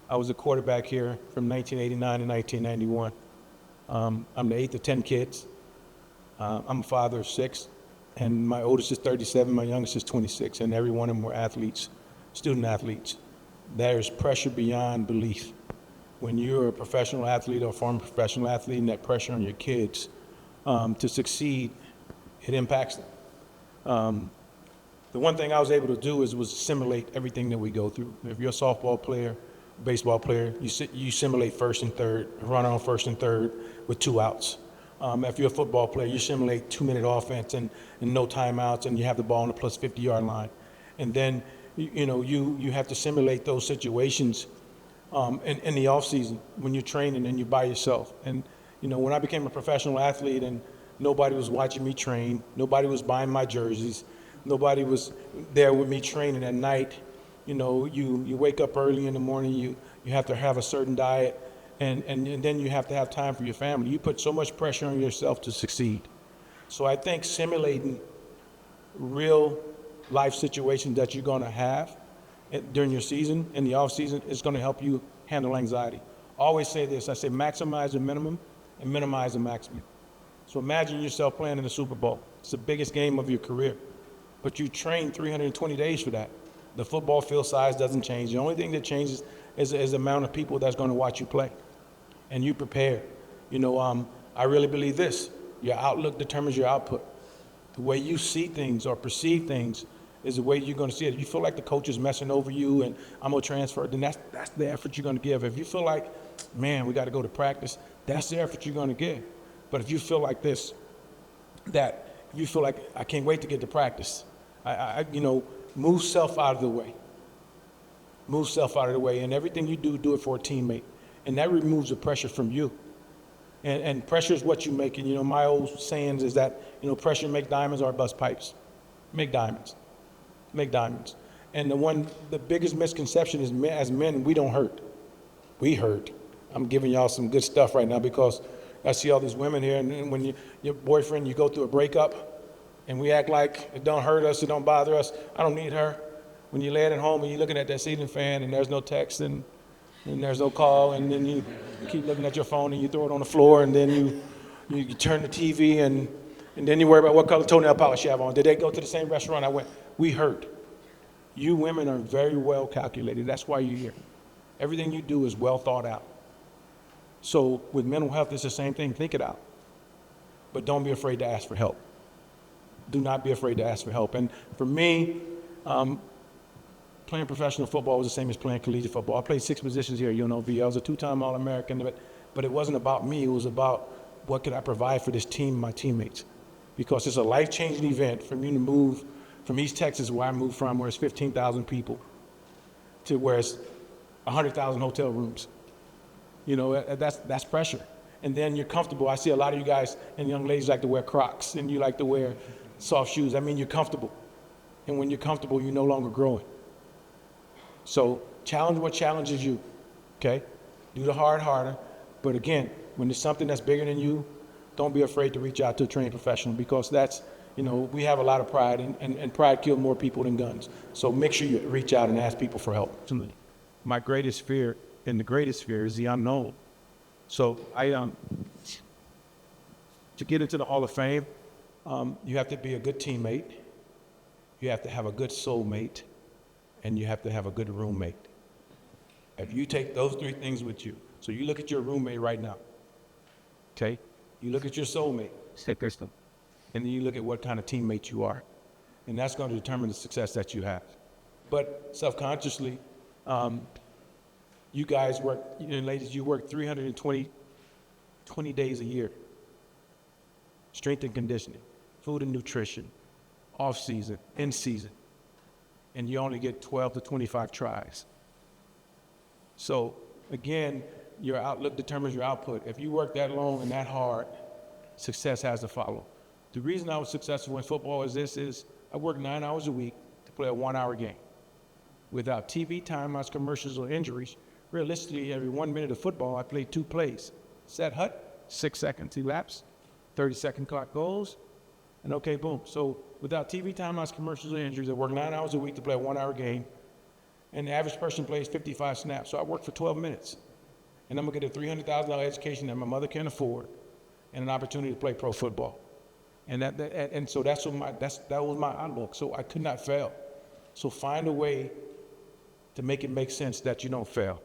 I was a quarterback here from 1989 to 1991. I'm the eighth of 10 kids. I'm a father of 6, and my oldest is 37, my youngest is 26, and every one of them were athletes, student athletes. There's pressure beyond belief. When you're a professional athlete or a former professional athlete, and that pressure on your kids to succeed, it impacts them. The one thing I was able to do was simulate everything that we go through. If you're a softball player, baseball player, you simulate first and third, run on first and third with 2 outs. If you're a football player, you simulate 2-minute offense and no timeouts, and you have the ball on the plus 50-yard line. And then you have to simulate those situations in the off season when you're training and you're by yourself. And when I became a professional athlete and nobody was watching me train, nobody was buying my jerseys, nobody was there with me training at night. You wake up early in the morning, you have to have a certain diet, and then you have to have time for your family. You put so much pressure on yourself to succeed. So I think simulating real life situations that you're going to have during your season, in the off season, is going to help you handle anxiety. I always say this, I say maximize the minimum and minimize the maximum. So imagine yourself playing in the Super Bowl. It's the biggest game of your career, but you train 320 days for that. The football field size doesn't change. The only thing that changes is the amount of people that's going to watch you play, and you prepare. I really believe this: your outlook determines your output. The way you see things or perceive things is the way you're going to see it. If you feel like the coach is messing over you and I'm going to transfer, then that's the effort you're going to give. If you feel like, man, we got to go to practice, that's the effort you're going to give. But if you feel like this, that you feel like, I can't wait to get to practice, move self out of the way. Move self out of the way, and everything you do it for a teammate. And that removes the pressure from you. And pressure is what you make. And my old sayings is that, pressure make diamonds or bust pipes. Make diamonds. Make diamonds. And the biggest misconception is, as men, we don't hurt. We hurt. I'm giving y'all some good stuff right now because I see all these women here, and when your boyfriend, you go through a breakup, and we act like it don't hurt us, it don't bother us. I don't need her. When you lay at home and you're looking at that ceiling fan and there's no text and there's no call, and then you keep looking at your phone and you throw it on the floor, and then you turn the TV and then you worry about what color toenail polish you have on. Did they go to the same restaurant I went? We hurt. You women are very well calculated. That's why you're here. Everything you do is well thought out. So with mental health, it's the same thing. Think it out. But don't be afraid to ask for help. Do not be afraid to ask for help. And for me, playing professional football was the same as playing collegiate football. I played 6 positions here at UNLV. I was a 2-time All-American, but it wasn't about me. It was about what could I provide for this team, my teammates. Because it's a life-changing event for me to move from East Texas, where I moved from, where it's 15,000 people, to where it's 100,000 hotel rooms. That's pressure. And then you're comfortable. I see a lot of you guys and young ladies like to wear Crocs, and you like to wear soft shoes. I mean, you're comfortable. And when you're comfortable, you're no longer growing. So challenge what challenges you, okay? Do the hard harder. But again, when there's something that's bigger than you, don't be afraid to reach out to a trained professional, because that's, we have a lot of pride, and pride kills more people than guns. So make sure you reach out and ask people for help. My greatest fear, and the greatest fear, is the unknown. So to get into the Hall of Fame, you have to be a good teammate, you have to have a good soulmate, and you have to have a good roommate. If you take those 3 things with you, so you look at your roommate right now, okay? You look at your soulmate, and then you look at what kind of teammate you are. And that's going to determine the success that you have. But self-consciously, you guys work, ladies, you work 320 days a year. Strength and conditioning, food and nutrition, off season, in season. And you only get 12 to 25 tries. So again, your outlook determines your output. If you work that long and that hard, success has to follow. The reason I was successful in football is I worked 9 hours a week to play a 1-hour game. Without TV timeouts, commercials, or injuries, realistically, every 1 minute of football, I played 2 plays. Set hut, 6 seconds elapse, 30-second clock goes, and okay, boom. So without TV timeouts, commercials, or injuries, I worked 9 hours a week to play a 1-hour game, and the average person plays 55 snaps. So I work for 12 minutes, and I'm gonna get a $300,000 education that my mother can't afford, and an opportunity to play pro football. And so that was my outlook. So I could not fail. So find a way to make it make sense that you don't fail.